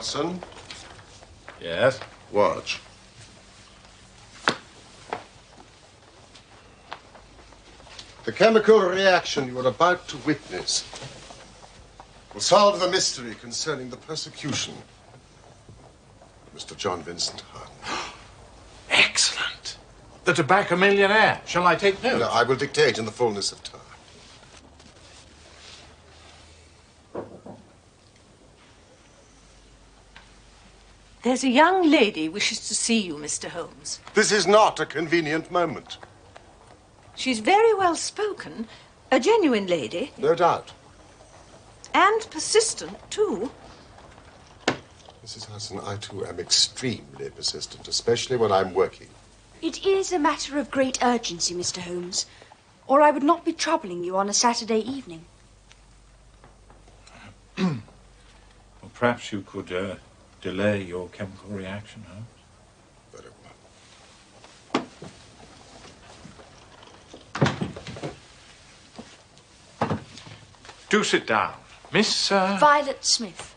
Watson. Yes? Watch. The chemical reaction you are about to witness will solve the mystery concerning the persecution of Mr. John Vincent Harding. Excellent. The tobacco millionaire. Shall I take notes? No, I will dictate in the fullness of time. There's a young lady wishes to see you, Mr. Holmes. This is not a convenient moment. She's very well spoken, a genuine lady. No doubt. And persistent, too. Mrs. Hudson, I too am extremely persistent, especially when I'm working. It is a matter of great urgency, Mr. Holmes, or I would not be troubling you on a Saturday evening. Well, perhaps you could delay your chemical reaction, Holmes? Very well. Do sit down. Miss... Violet Smith.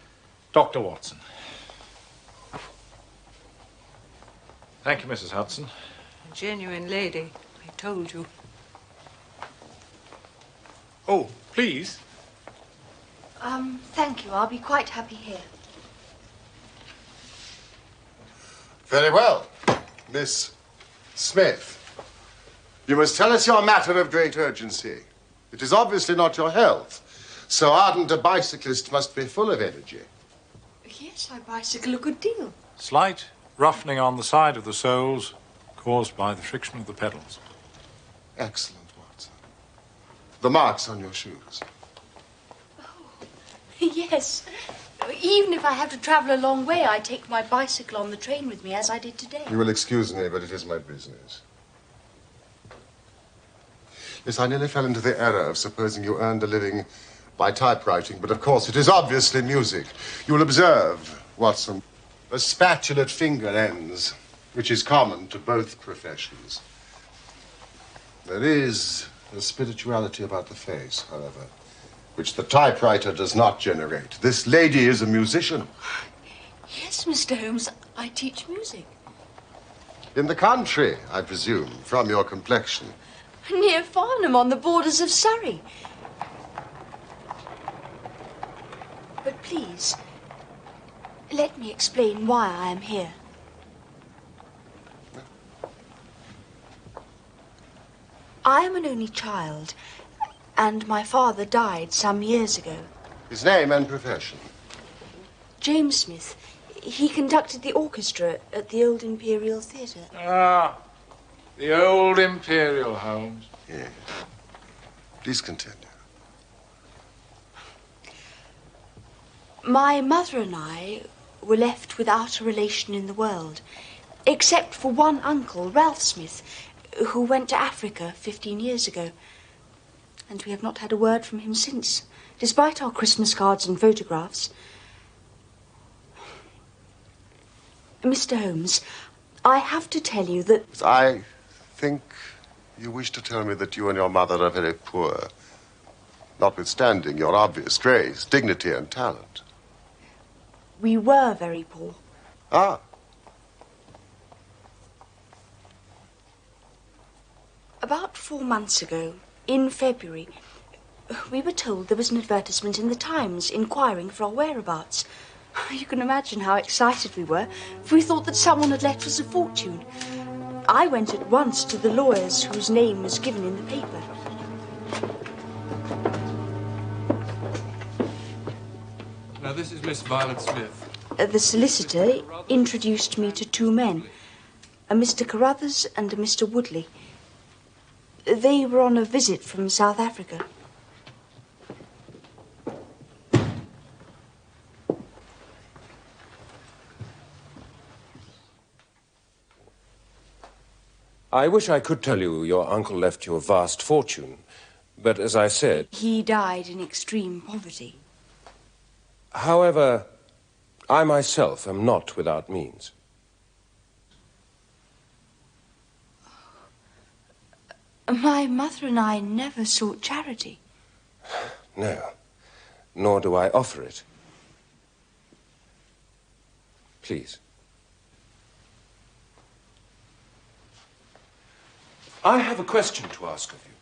Dr. Watson. Thank you, Mrs. Hudson. A genuine lady, I told you. Oh, please. Thank you. I'll be quite happy here. Very well. Miss Smith, you must tell us your matter of great urgency. It is obviously not your health. So ardent a bicyclist must be full of energy. Yes, I bicycle a good deal. Slight roughening on the side of the soles caused by the friction of the pedals. Excellent, Watson. The marks on your shoes. Oh, yes. Even if I have to travel a long way, I take my bicycle on the train with me, as I did today. You will excuse me, but it is my business. Yes, I nearly fell into the error of supposing you earned a living by typewriting, but of course it is obviously music. You will observe, Watson, a spatulate finger ends, which is common to both professions. There is a spirituality about the face, however, which the typewriter does not generate. This lady is a musician. Yes, Mr. Holmes, I teach music. In the country, I presume, from your complexion. Near Farnham, on the borders of Surrey. But please, let me explain why I am here. I am an only child, and my father died some years ago. His name and profession? James Smith. He conducted the orchestra at the Old Imperial Theatre. Ah, the Old Imperial, Holmes. Yes. Please continue. My mother and I were left without a relation in the world, except for one uncle, Ralph Smith, who went to Africa 15 years ago. And we have not had a word from him since, despite our Christmas cards and photographs. Mr. Holmes, I have to tell you that... I think you wish to tell me that you and your mother are very poor, notwithstanding your obvious grace, dignity, and talent. We were very poor. Ah. About 4 months ago, in February, we were told there was an advertisement in the Times inquiring for our whereabouts. You can imagine how excited we were, for we thought that someone had left us a fortune. I went at once to the lawyers whose name was given in the paper. Now, this is Miss Violet Smith. The solicitor introduced me to 2 men, a Mr. Carruthers and a Mr. Woodley. They were on a visit from South Africa. I wish I could tell you your uncle left you a vast fortune, but as I said... He died in extreme poverty. However, I myself am not without means. My mother and I never sought charity. No, nor do I offer it. Please. I have a question to ask of you.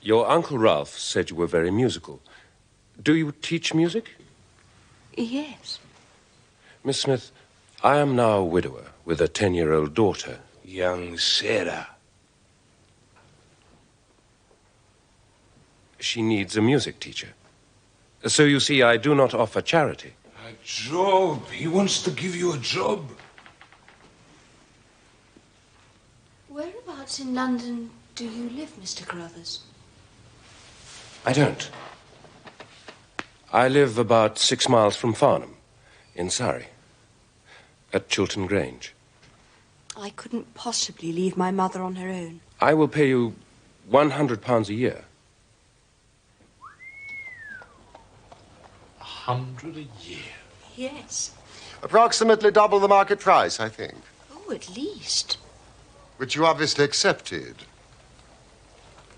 Your Uncle Ralph said you were very musical. Do you teach music? Yes. Miss Smith, I am now a widower with a 10-year-old daughter. Young Sarah. She needs a music teacher. So you see, I do not offer charity. A job. He wants to give you a job. Whereabouts in London do you live, Mr. Carruthers? I don't. I live about 6 miles from Farnham, in Surrey, at Chiltern Grange. I couldn't possibly leave my mother on her own. I will pay you £100 a year. 100 a year. Yes. Approximately double the market price, I think. Oh, at least. Which you obviously accepted.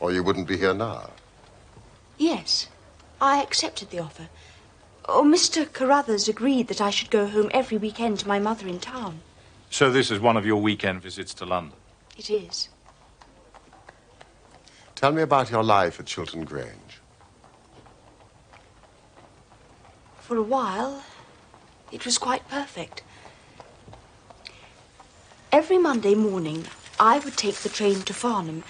Or you wouldn't be here now. Yes, I accepted the offer. Oh, Mr. Carruthers agreed that I should go home every weekend to my mother in town. So this is one of your weekend visits to London? It is. Tell me about your life at Chiltern Grange. For a while, it was quite perfect. Every Monday morning, I would take the train to Farnham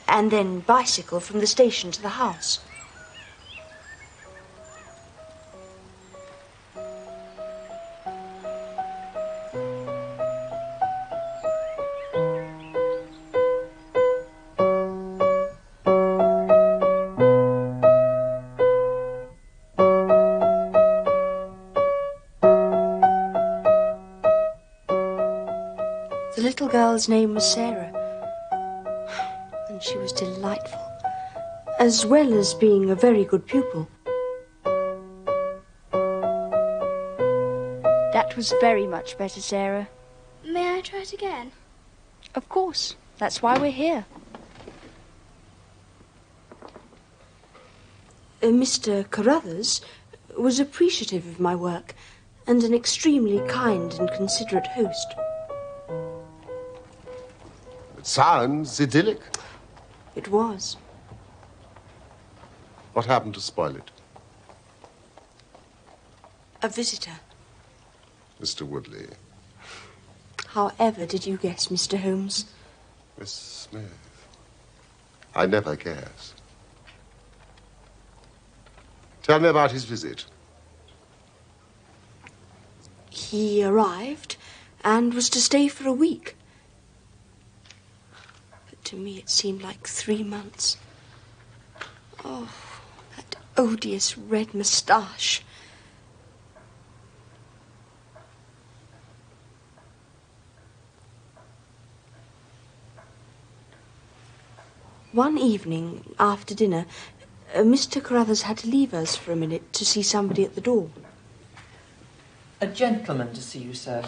and then bicycle from the station to the house. The little girl's name was Sarah, and she was delightful, as well as being a very good pupil. That was very much better, Sarah. May I try it again? Of course. That's why we're here. Mr. Carruthers was appreciative of my work and an extremely kind and considerate host. It sounds idyllic. It was. What happened to spoil it? A visitor. Mr. Woodley. However did you guess, Mr. Holmes? Miss Smith. I never guess. Tell me about his visit. He arrived and was to stay for a week. But to me it seemed like 3 months. Oh, that odious red moustache. One evening, after dinner, Mr. Carruthers had to leave us for a minute to see somebody at the door. A gentleman to see you, sir.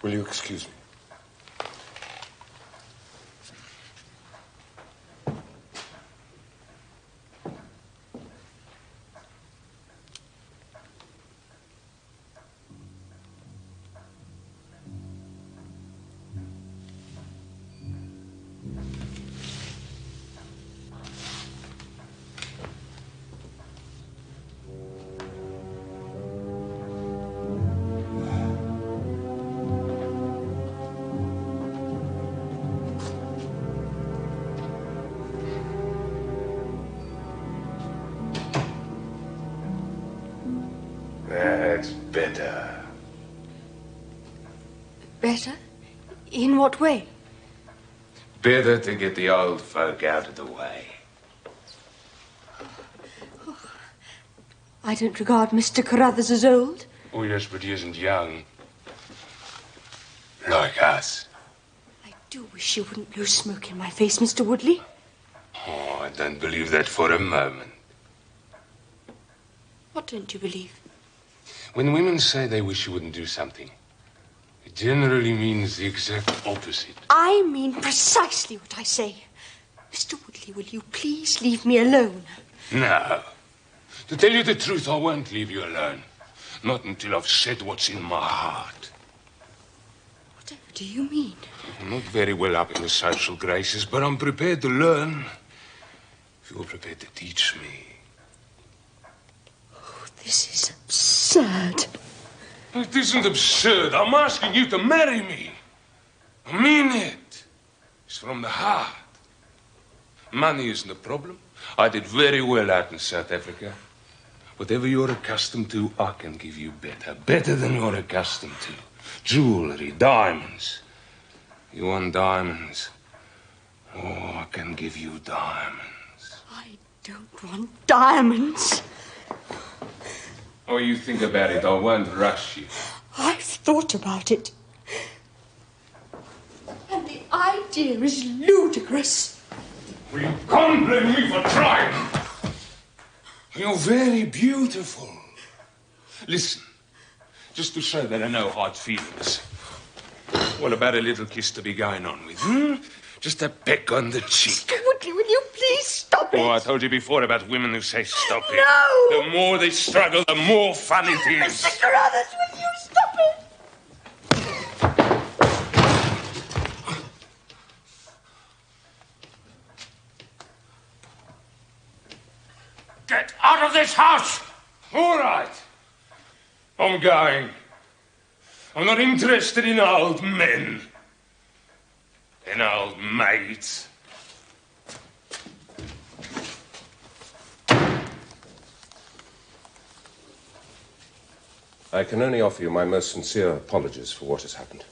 Will you excuse me? That's better. Better? In what way? Better to get the old folk out of the way. I don't regard Mr. Carruthers as old. Oh, yes, but he isn't young. Like us. I do wish you wouldn't blow smoke in my face, Mr. Woodley. Oh, I don't believe that for a moment. What don't you believe? When women say they wish you wouldn't do something, it generally means the exact opposite. I mean precisely what I say. Mr. Woodley, will you please leave me alone? No. To tell you the truth, I won't leave you alone. Not until I've said what's in my heart. Whatever do you mean? I'm not very well up in the social graces, but I'm prepared to learn. If you're prepared to teach me. Oh, this is absurd. It isn't absurd. I'm asking you to marry me. I mean it. It's from the heart. Money isn't a problem. I did very well out in South Africa. Whatever you're accustomed to, I can give you better. Better than you're accustomed to. Jewelry, diamonds. You want diamonds? Oh, I can give you diamonds. I don't want diamonds. Oh, you think about it. I won't rush you. I've thought about it. And the idea is ludicrous. Well, you can't blame me for trying. You're very beautiful. Listen, just to show that I know hard feelings. What about a little kiss to be going on with, Just a peck on the cheek. Will you please stop it? Oh, I told you before about women who say stop it. No! The more they struggle, the more fun it is. Mr. Carruthers, will you stop it? Get out of this house! All right. I'm going. I'm not interested in old men. In old maids. I can only offer you my most sincere apologies for what has happened.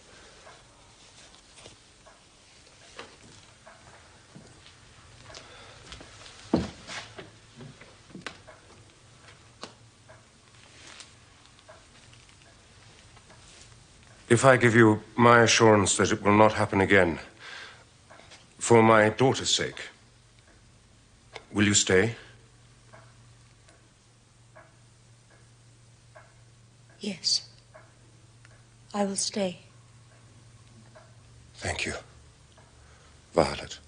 If I give you my assurance that it will not happen again, for my daughter's sake, will you stay? Yes. I will stay. Thank you, Violet.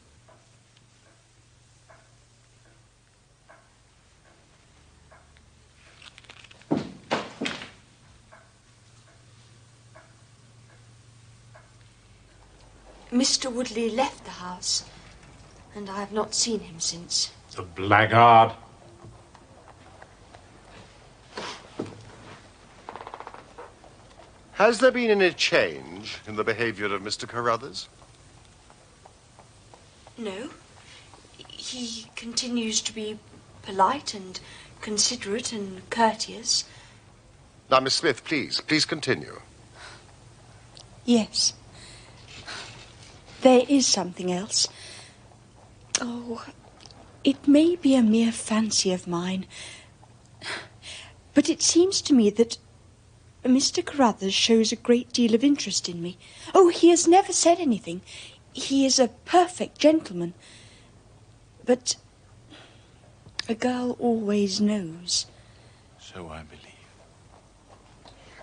Mr. Woodley left the house, and I have not seen him since. The blackguard. Has there been any change in the behavior of Mr. Carruthers? No. He continues to be polite and considerate and courteous. Now, Miss Smith, please continue. Yes. There is something else. Oh, it may be a mere fancy of mine, but it seems to me that Mr. Carruthers shows a great deal of interest in me. Oh, he has never said anything. He is a perfect gentleman. But a girl always knows. So I believe.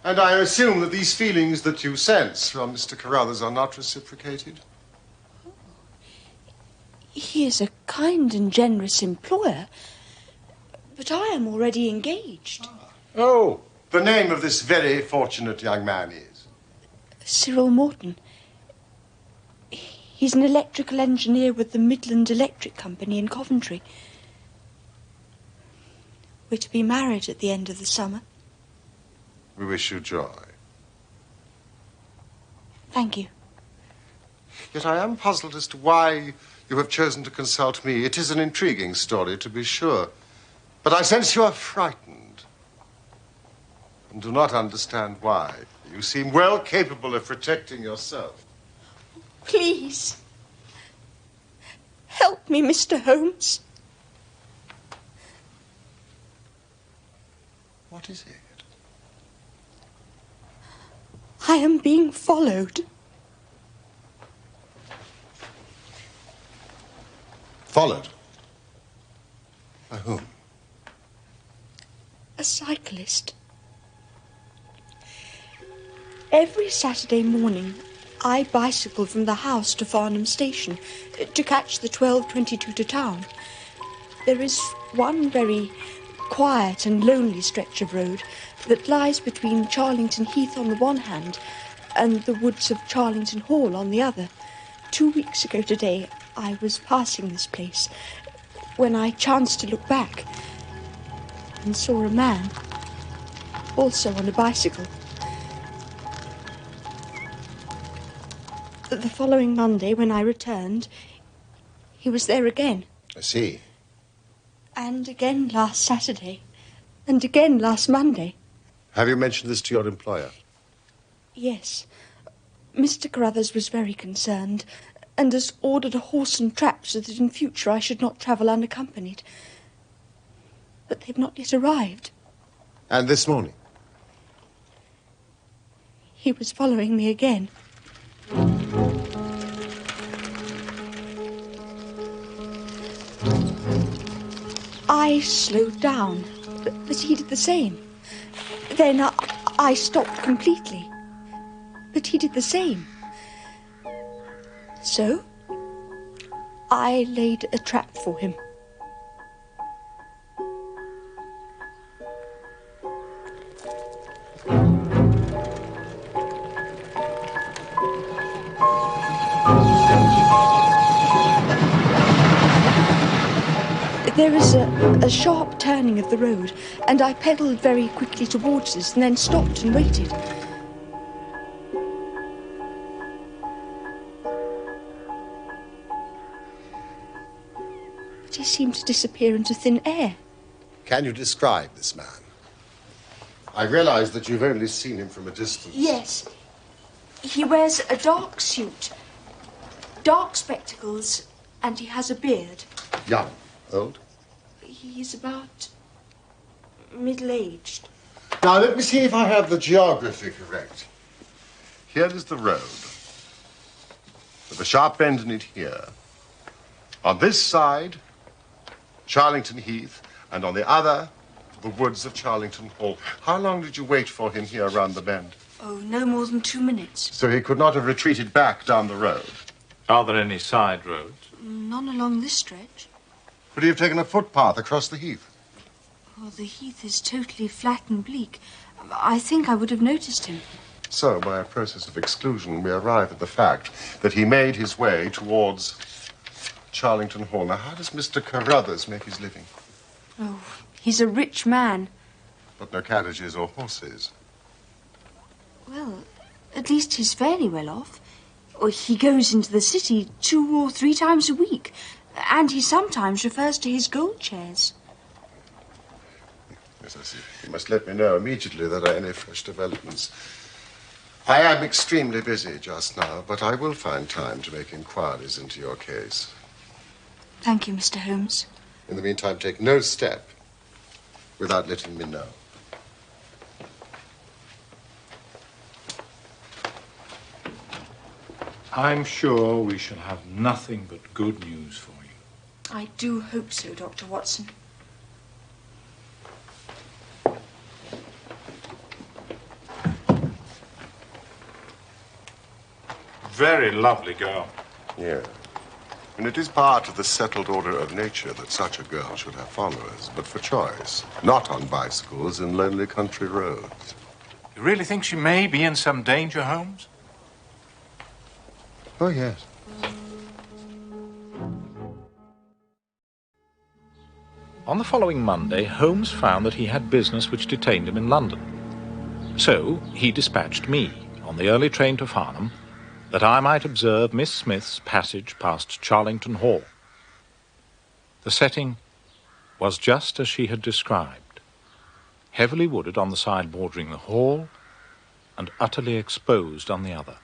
And I assume that these feelings that you sense from Mr. Carruthers are not reciprocated? He is a kind and generous employer, but I am already engaged. Oh, the name of this very fortunate young man is? Cyril Morton. He's an electrical engineer with the Midland Electric Company in Coventry. We're to be married at the end of the summer. We wish you joy. Thank you. Yet I am puzzled as to why you have chosen to consult me. It is an intriguing story, to be sure. But I sense you are frightened. And do not understand why. You seem well capable of protecting yourself. Please. Help me, Mr. Holmes. What is it? I am being followed. Followed? By whom? A cyclist. Every Saturday morning, I bicycled from the house to Farnham Station to catch the 12:22 to town. There is one very quiet and lonely stretch of road that lies between Charlington Heath on the one hand and the woods of Charlington Hall on the other. 2 weeks ago today, I was passing this place when I chanced to look back and saw a man, also on a bicycle. The following Monday, when I returned, he was there again. I see. And again last Saturday. And again last Monday. Have you mentioned this to your employer? Yes. Mr. Carruthers was very concerned and has ordered a horse and trap so that in future I should not travel unaccompanied. But they've not yet arrived. And this morning? He was following me again. I slowed down, but he did the same. Then I stopped completely, but he did the same. So, I laid a trap for him. There is a sharp turning of the road, and I pedalled very quickly towards this and then stopped and waited. But he seemed to disappear into thin air. Can you describe this man? I realize that you've only seen him from a distance. Yes. He wears a dark suit, dark spectacles, and he has a beard. Young? Old? He's about middle-aged. Now, let me see if I have the geography correct. Here is the road, with a sharp bend in it here. On this side, Charlington Heath, and on the other, the woods of Charlington Hall. How long did you wait for him here around the bend? Oh, no more than 2 minutes. So he could not have retreated back down the road? Are there any side roads? None along this stretch. Could he have taken a footpath across the heath? Oh, the heath is totally flat and bleak. I think I would have noticed him. So, by a process of exclusion, we arrive at the fact that he made his way towards Charlington Hall. Now, how does Mr. Carruthers make his living? Oh, he's a rich man. But no carriages or horses. Well, at least he's fairly well off. Or he goes into the city 2 or 3 times a week. And he sometimes refers to his gold shares. Yes, I see. You must let me know immediately that there are any fresh developments. I am extremely busy just now, but I will find time to make inquiries into your case. Thank you, Mr. Holmes. In the meantime, take no step without letting me know. I'm sure we shall have nothing but good news for you. I do hope so, Dr. Watson. Very lovely girl. Yeah. And it is part of the settled order of nature that such a girl should have followers, but for choice, not on bicycles in lonely country roads. You really think she may be in some danger, Holmes? Oh, yes. On the following Monday, Holmes found that he had business which detained him in London. So he dispatched me on the early train to Farnham that I might observe Miss Smith's passage past Charlington Hall. The setting was just as she had described, heavily wooded on the side bordering the hall and utterly exposed on the other.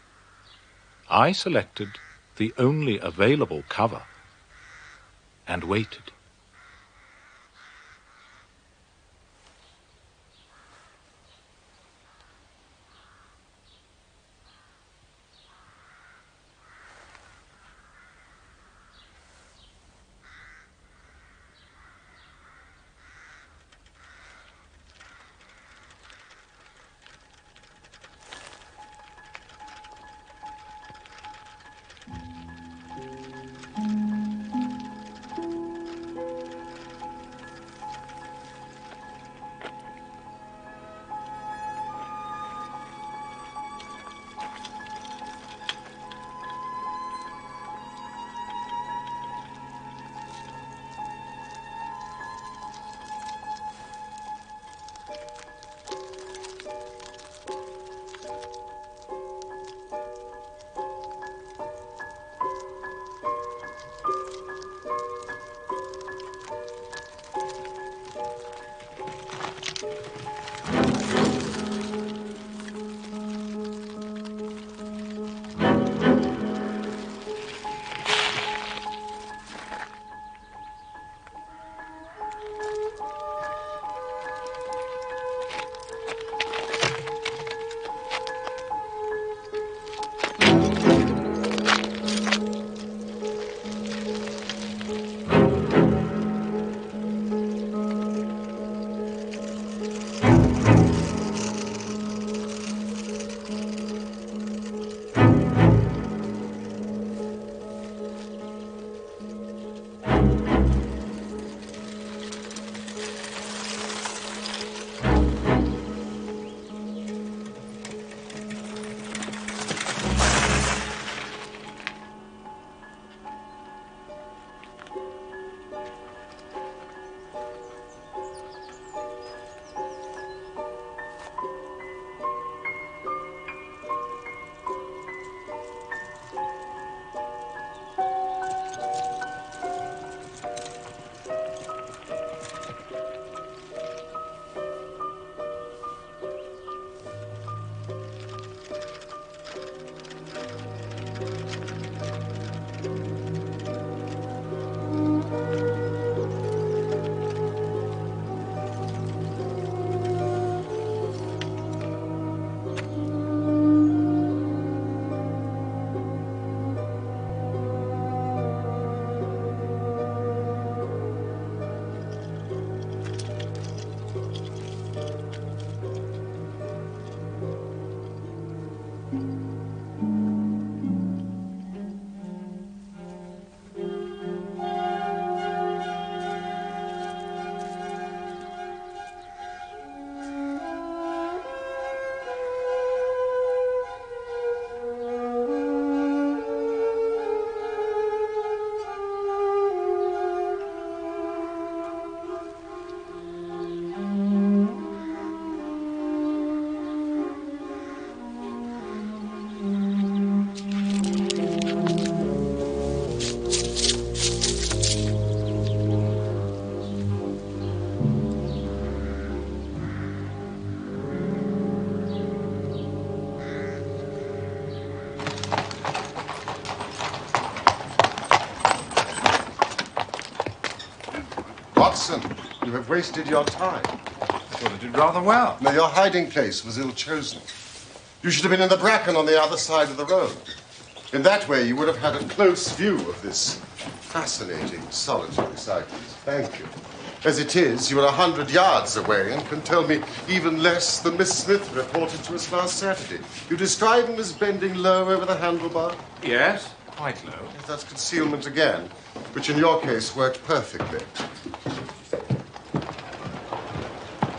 I selected the only available cover and waited. You have wasted your time. I thought I did rather well. No, your hiding place was ill-chosen. You should have been in the bracken on the other side of the road. In that way, you would have had a close view of this fascinating, solitary cyclist. Thank you. As it is, you are 100 yards away and can tell me even less than Miss Smith reported to us last Saturday. You describe him as bending low over the handlebar? Yes, quite low. Yes, that's concealment again, which in your case worked perfectly.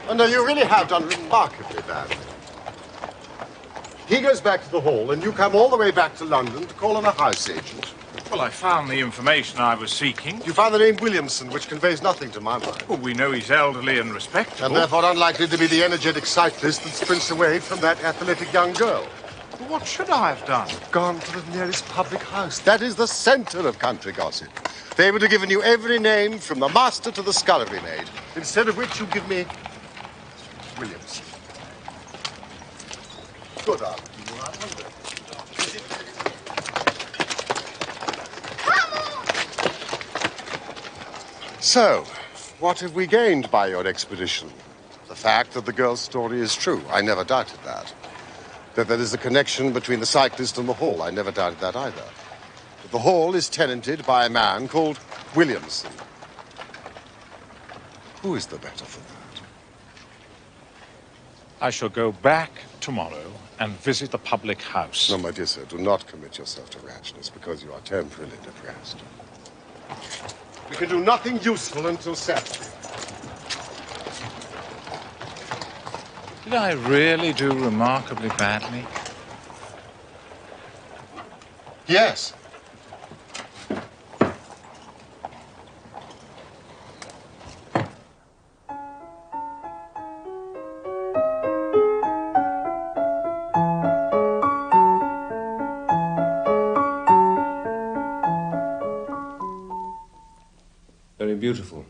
Oh, no, you really have done remarkably badly. He goes back to the Hall, and you come all the way back to London to call on a house agent. Well, I found the information I was seeking. You found the name Williamson, which conveys nothing to my mind. Well, we know he's elderly and respectable. And therefore unlikely to be the energetic cyclist that sprints away from that athletic young girl. Well, what should I have done? Gone to the nearest public house. That is the center of country gossip. They would have given you every name from the master to the scullery maid. Instead of which you give me Williamson. Good afternoon. So, what have we gained by your expedition? The fact that the girl's story is true. I never doubted that. That there is a connection between the cyclist and the Hall. I never doubted that either. That the Hall is tenanted by a man called Williamson. Who is the better for that? I shall go back tomorrow and visit the public house. No, my dear sir, do not commit yourself to rashness because you are temporarily depressed. We can do nothing useful until Saturday. Did I really do remarkably badly? Yes. Very beautiful.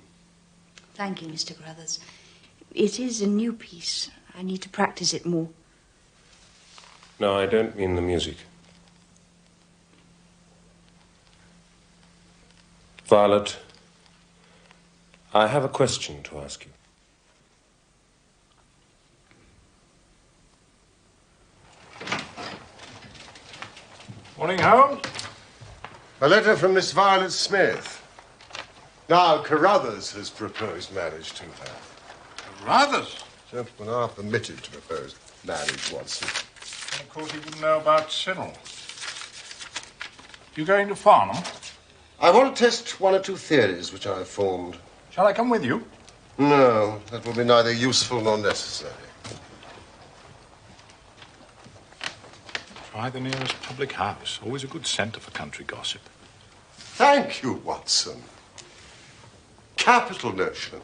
Thank you, Mr. Carruthers. It is a new piece. I need to practice it more. No, I don't mean the music. Violet, I have a question to ask you. Morning, Holmes. A letter from Miss Violet Smith. Now, Carruthers has proposed marriage to her. Carruthers? Gentlemen are permitted to propose marriage, Watson. And of course, he wouldn't know about Cyril. You going to Farnham? I want to test one or two theories which I have formed. Shall I come with you? No, that will be neither useful nor necessary. Try the nearest public house. Always a good centre for country gossip. Thank you, Watson. Capital notion.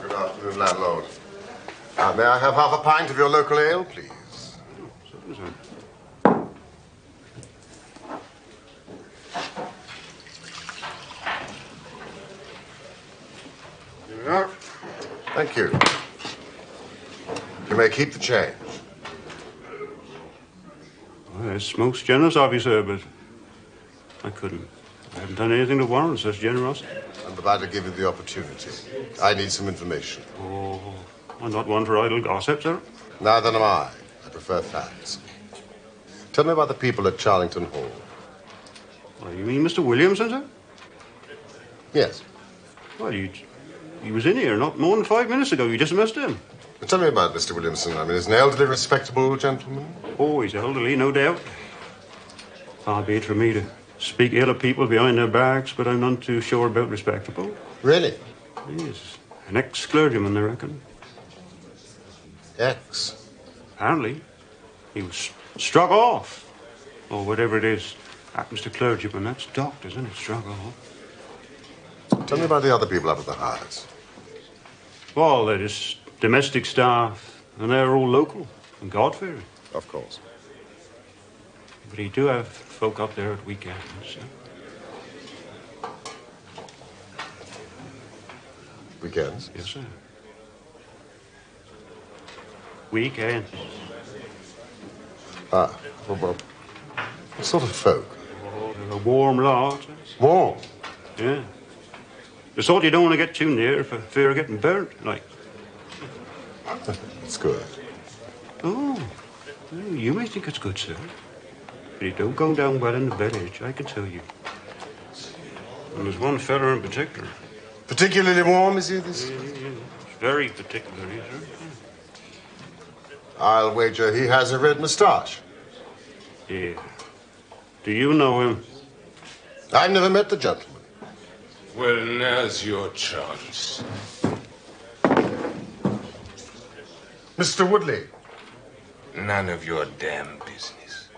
Good afternoon, landlord. May I have half a pint of your local ale, please? Certainly, sir. Here we are. Thank you. You may keep the change. Well, that's most generous of you, sir, but I couldn't. I haven't done anything to warrant such generosity. I'm about to give you the opportunity. I need some information. Oh, I'm not one for idle gossip, sir. Neither am I. I prefer facts. Tell me about the people at Charlington Hall. Well, you mean Mr. Williamson, sir? Yes. Well, he was in here not more than 5 minutes ago. You dismissed him. But tell me about Mr. Williamson. I mean, he's an elderly, respectable gentleman. Oh, he's elderly, no doubt. Far be it from me to speak ill of people behind their backs, but I'm none too sure about respectable. Really? He's an ex-clergyman, I reckon. Ex? Apparently. He was struck off. Or whatever it is happens to clergymen. That's doctors, isn't it? Struck off. Tell me about the other people up at the house. Well, they're just domestic staff, and they're all local and God-fearing. Of course. But he do have folk up there at weekends. So. Weekends? Yes, sir. Weekends. Ah, well, what sort of folk? Oh, they're a warm lot. Warm? Yeah. The sort you don't want to get too near for fear of getting burnt, like. It's good. Oh, well, you may think it's good, sir. But it don't go down well in the village, I can tell you. And there's one fella in particular. Particularly warm, is he, this? Yeah. Very particular, yes, sir. I'll wager he has a red moustache. Yeah. Do you know him? I've never met the gentleman. Well, now's your chance. Mr. Woodley. None of your damn business.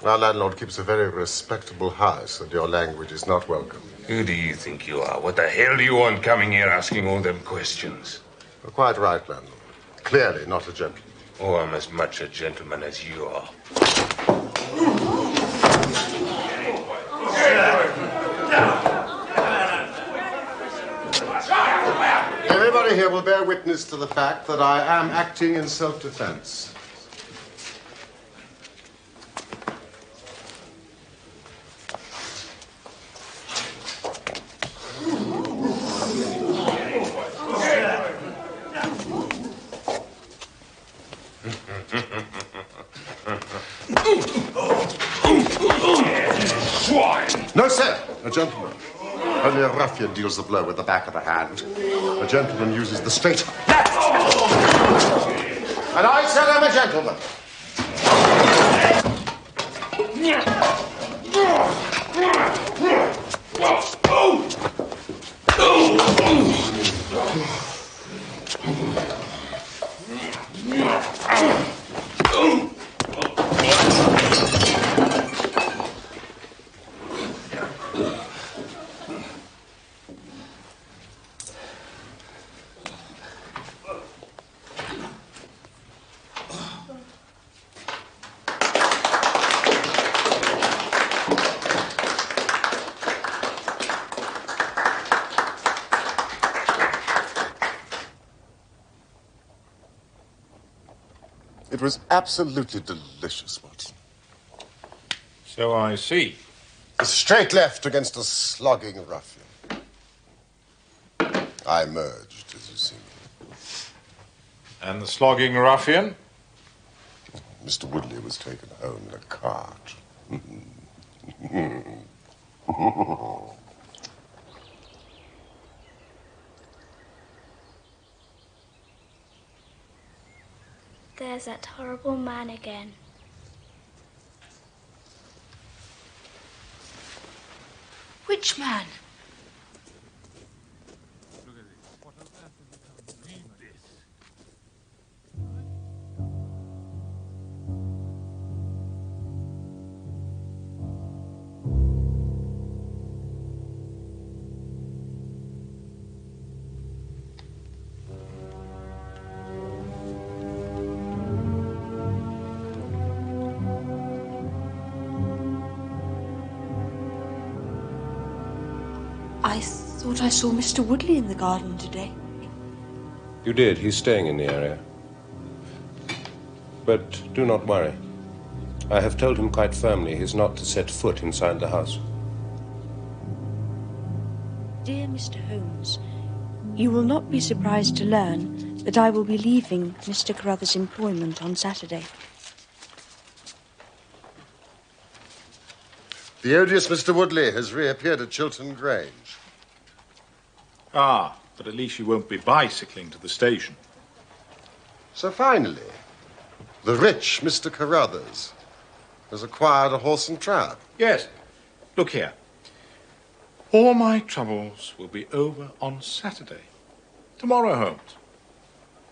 Our landlord keeps a very respectable house, and your language is not welcome. Who do you think you are? What the hell do you want coming here asking all them questions? You're quite right, landlord. Clearly not a gentleman. Oh, I'm as much a gentleman as you are. Everybody here will bear witness to the fact that I am acting in self-defense. No, sir. A gentleman. Only a ruffian deals the blow with the back of the hand. A gentleman uses the straight left. And I said I'm a gentleman. It was absolutely delicious, Watson. So I see. A straight left against a slogging ruffian. I emerged, as you see me. And the slogging ruffian? Mr. Woodley was taken home in a cart. There's that horrible man again. Which man? I thought I saw Mr. Woodley in the garden today. You did. He's staying in the area. But do not worry. I have told him quite firmly he's not to set foot inside the house. Dear Mr. Holmes, you will not be surprised to learn that I will be leaving Mr. Carruthers' employment on Saturday. The odious Mr. Woodley has reappeared at Chiltern Grange. Ah, but at least you won't be bicycling to the station. So finally, the rich Mr. Carruthers has acquired a horse and trap. Yes. Look here. All my troubles will be over on Saturday. Tomorrow, Holmes.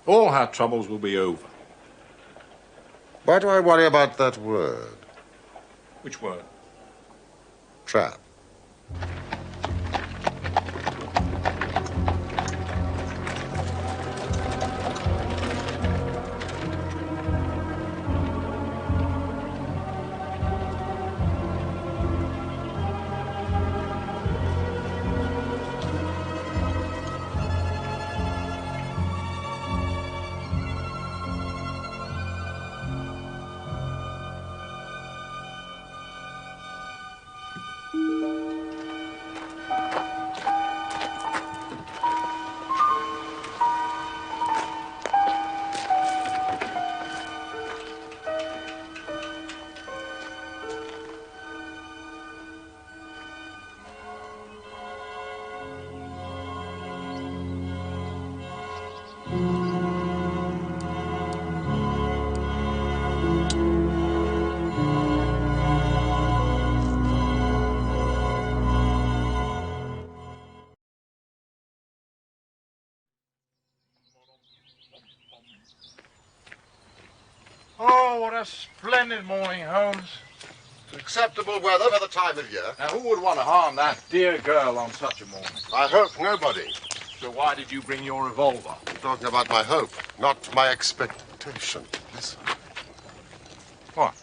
All our troubles will be over. Why do I worry about that word? Which word? Trap. Oh, what a splendid morning, Holmes. Acceptable weather for the time of year. Now, who would want to harm that dear girl on such a morning? I hope nobody. So why did you bring your revolver? I'm talking about my hope, not my expectation. Listen. What?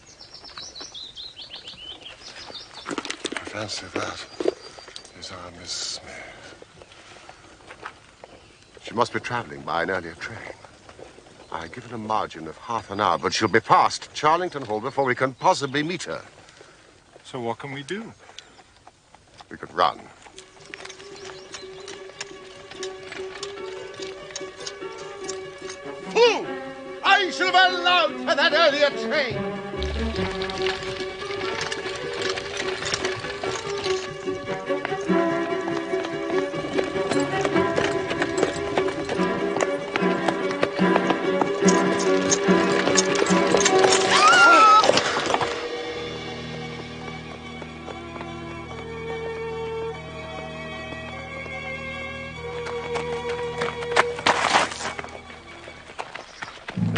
I fancy that is our Miss Smith. She must be travelling by an earlier train. I give her a margin of half an hour, but she'll be past Charlington Hall before we can possibly meet her. So what can we do? We could run. Fool! I should have allowed for that earlier train!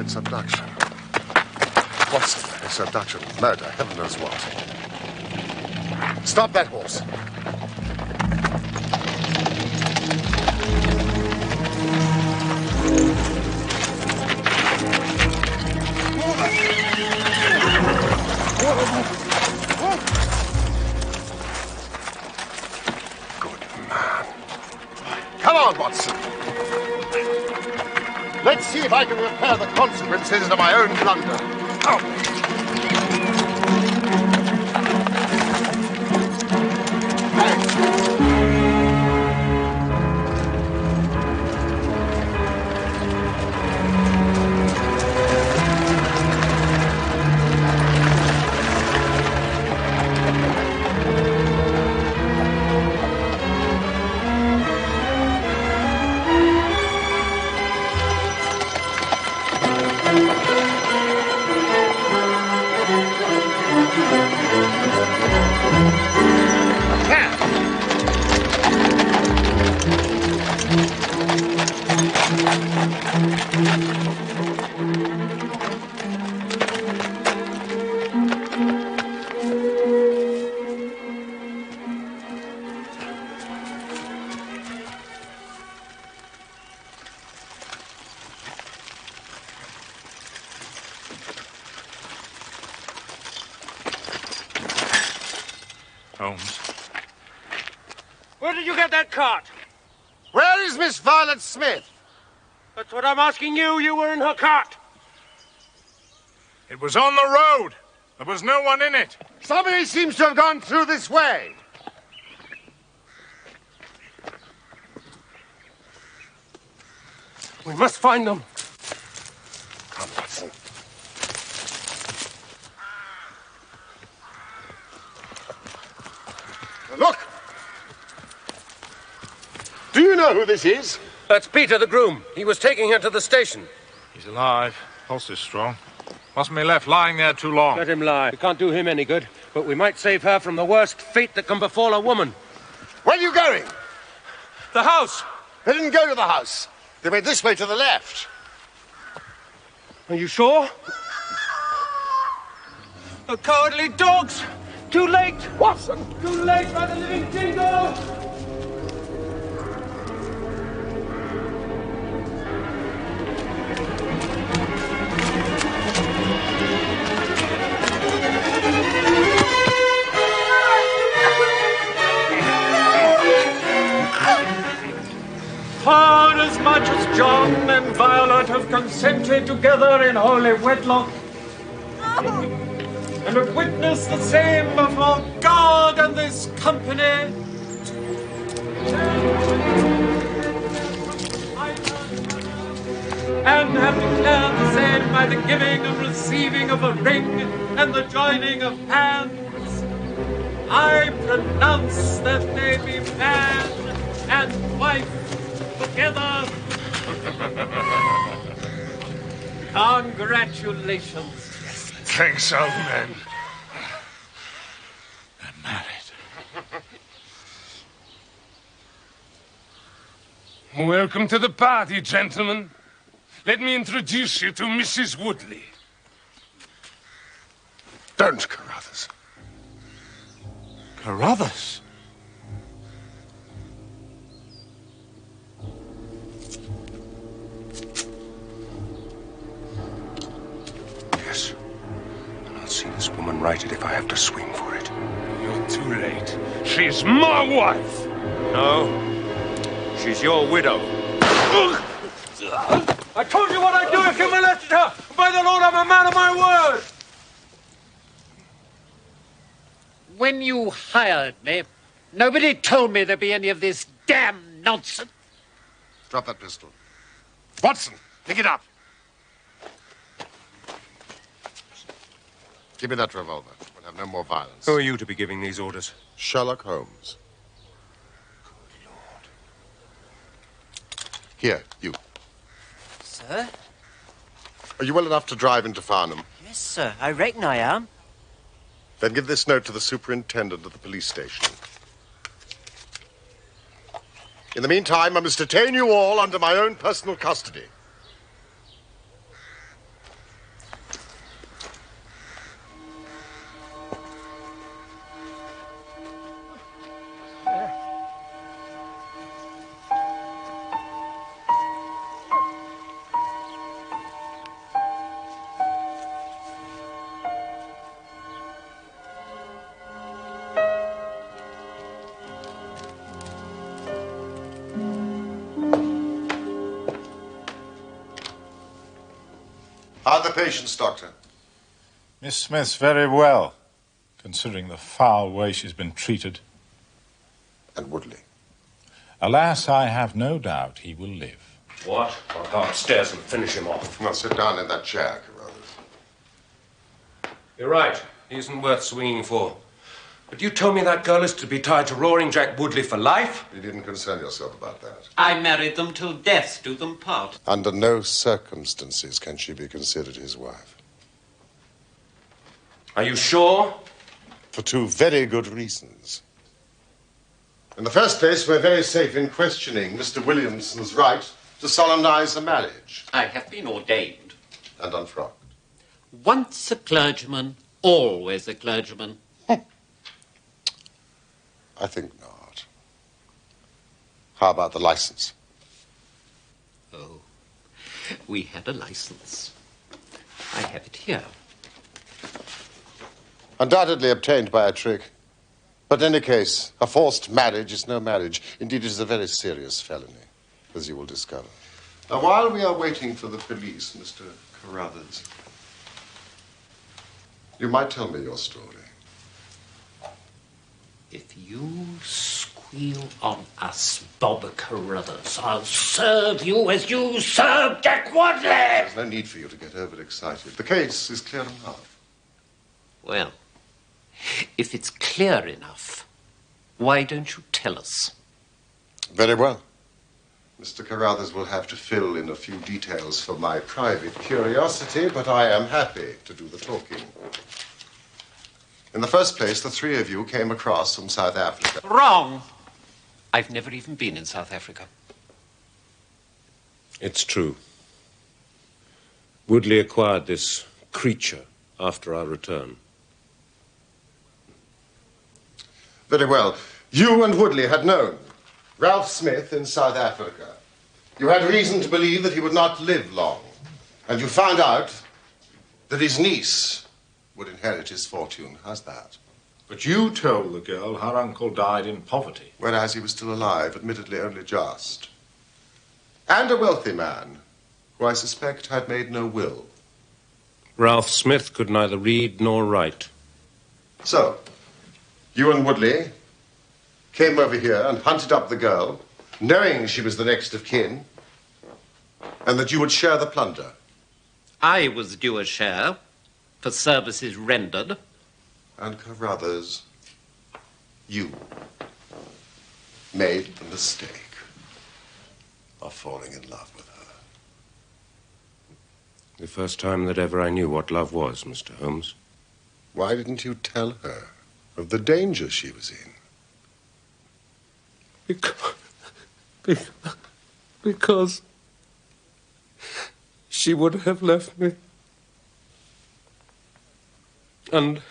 It's abduction. What's it's abduction? Murder, heaven knows what. Stop that horse. Good man. Come on, Watson. Let's see if I can repair the consequences of my own blunder. Holmes. Where did you get that cart? Where is Miss Violet Smith? That's what I'm asking you. You were in her cart. It was on the road. There was no one in it. Somebody seems to have gone through this way. We must find them. Come, Watson. Look! Do you know who this is? That's Peter, the groom. He was taking her to the station. He's alive. Pulse is strong. Mustn't be left lying there too long. Let him lie. We can't do him any good, but we might save her from the worst fate that can befall a woman. Where are you going? The house. They didn't go to the house. They went this way to the left. Are you sure? The cowardly dogs! Too late! Watson! Too late by the living jingo! For as much as John and Violet have consented together in holy wedlock, and have witnessed the same before God and this company, and have declared the same by the giving and receiving of a ring and the joining of hands, I pronounce that they be man and wife together. Congratulations. Thanks, old man. They're married. Welcome to the party, gentlemen. Let me introduce you to Mrs. Woodley. Don't, Carruthers. Carruthers? Yes. And I'll see this woman righted if I have to swing for it. You're too late. She's my wife. No. She's your widow. I told you what I'd do if you molested her. By the Lord, I'm a man of my word. When you hired me, nobody told me there'd be any of this damn nonsense. Drop that pistol. Watson, pick it up. Give me that revolver. We'll have no more violence. Who are you to be giving these orders? Sherlock Holmes. Good Lord. Here, you. Sir? Are you well enough to drive into Farnham? Yes, sir. I reckon I am. Then give this note to the superintendent of the police station. In the meantime, I must detain you all under my own personal custody. How are the patients, Doctor? Miss Smith's very well, considering the foul way she's been treated. And Woodley? Alas, I have no doubt he will live. What? I'll go upstairs and finish him off. Now sit down in that chair, Carruthers. You're right. He isn't worth swinging for. But you told me that girl is to be tied to Roaring Jack Woodley for life? You needn't concern yourself about that. I married them till death do them part. Under no circumstances can she be considered his wife. Are you sure? For two very good reasons. In the first place, we're very safe in questioning Mr. Williamson's right to solemnize the marriage. I have been ordained. And unfrocked. Once a clergyman, always a clergyman. I think not. How about the license? Oh, we had a license. I have it here. Undoubtedly obtained by a trick. But in any case, a forced marriage is no marriage. Indeed, it is a very serious felony, as you will discover. Now, while we are waiting for the police, Mr. Carruthers, you might tell me your story. If you squeal wheel on us, Bob Carruthers. I'll serve you as you served Jack Wadley! There's no need for you to get overexcited. The case is clear enough. Well, if it's clear enough, why don't you tell us? Very well. Mr. Carruthers will have to fill in a few details for my private curiosity, but I am happy to do the talking. In the first place, the three of you came across from South Africa. Wrong! I've never even been in South Africa. It's true. Woodley acquired this creature after our return. Very well. You and Woodley had known Ralph Smith in South Africa. You had reason to believe that he would not live long. And you found out that his niece would inherit his fortune. How's that? But you told the girl her uncle died in poverty. Whereas he was still alive, admittedly only just. And a wealthy man, who I suspect had made no will. Ralph Smith could neither read nor write. So, you and Woodley came over here and hunted up the girl, knowing she was the next of kin, and that you would share the plunder. I was due a share for services rendered. And Carruthers, you made the mistake of falling in love with her. The first time that ever I knew what love was, Mr. Holmes. Why didn't you tell her of the danger she was in? Because she would have left me. And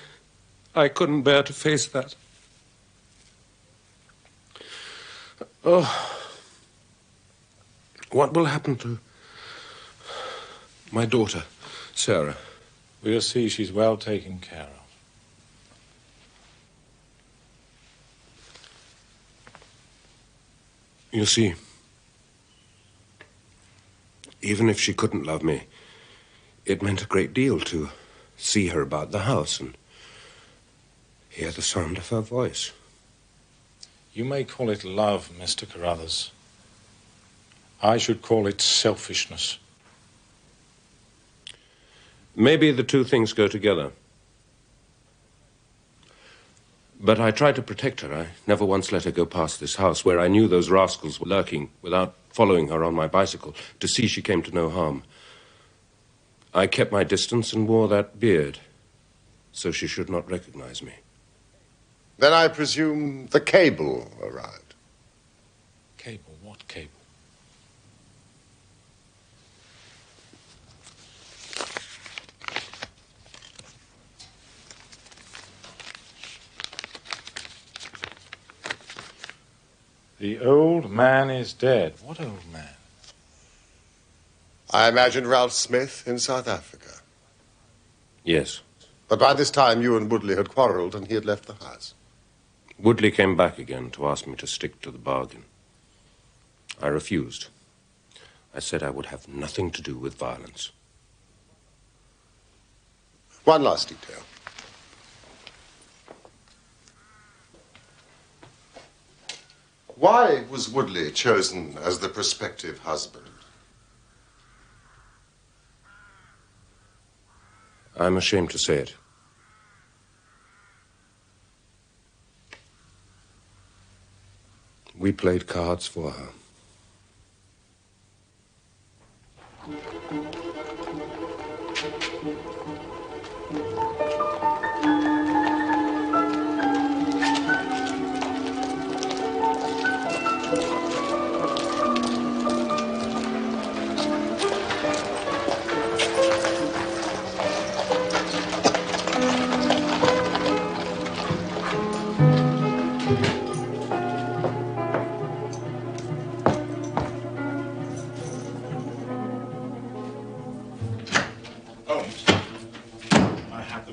I couldn't bear to face that. Oh, what will happen to my daughter, Sarah? We'll see she's well taken care of. You see, even if she couldn't love me, it meant a great deal to see her about the house and hear the sound of her voice. You may call it love, Mr. Carruthers. I should call it selfishness. Maybe the two things go together. But I tried to protect her. I never once let her go past this house where I knew those rascals were lurking without following her on my bicycle to see she came to no harm. I kept my distance and wore that beard so she should not recognize me. Then I presume the cable arrived. Cable? What cable? The old man is dead. What old man? I imagine Ralph Smith in South Africa. Yes. But by this time you and Woodley had quarreled and he had left the house. Woodley came back again to ask me to stick to the bargain. I refused. I said I would have nothing to do with violence. One last detail. Why was Woodley chosen as the prospective husband? I'm ashamed to say it. We played cards for her.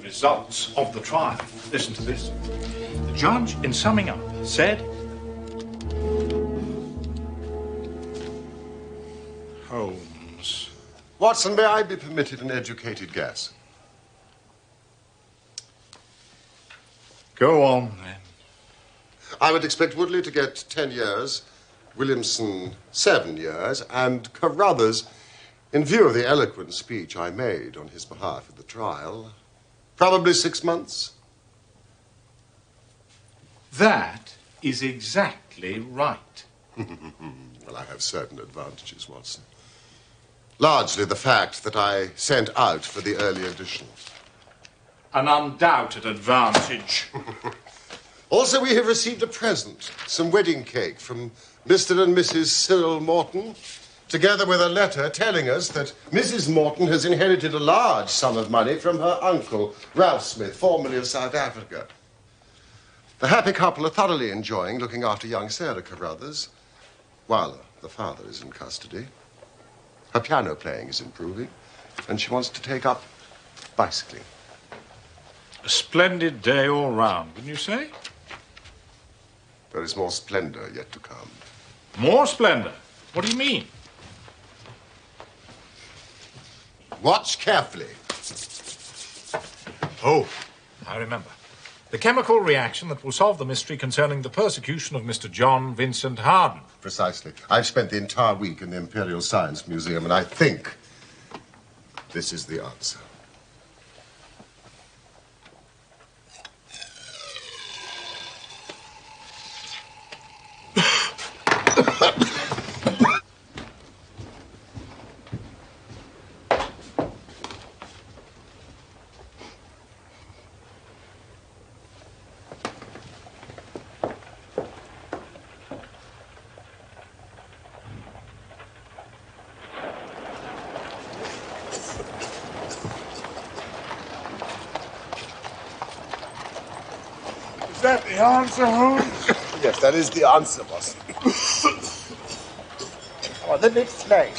Results of the trial. Listen to this. The judge, in summing up, said, Holmes. Watson, may I be permitted an educated guess? Go on, then. I would expect Woodley to get 10 years, Williamson 7 years, and Carruthers, in view of the eloquent speech I made on his behalf at the trial, probably 6 months. That is exactly right. Well, I have certain advantages, Watson. Largely the fact that I sent out for the early edition. An undoubted advantage. Also, we have received a present, some wedding cake from Mr. and Mrs. Cyril Morton, together with a letter telling us that Mrs. Morton has inherited a large sum of money from her uncle, Ralph Smith, formerly of South Africa. The happy couple are thoroughly enjoying looking after young Sarah Carruthers, while the father is in custody. Her piano playing is improving, and she wants to take up bicycling. A splendid day all round, wouldn't you say? There is more splendor yet to come. More splendor? What do you mean? Watch carefully. Oh, I remember. The chemical reaction that will solve the mystery concerning the persecution of Mr. John Vincent Harden. Precisely. I've spent the entire week in the Imperial Science Museum, and I think this is the answer. Is that the answer, Holmes? Yes, that is the answer, boss. Oh, then explain.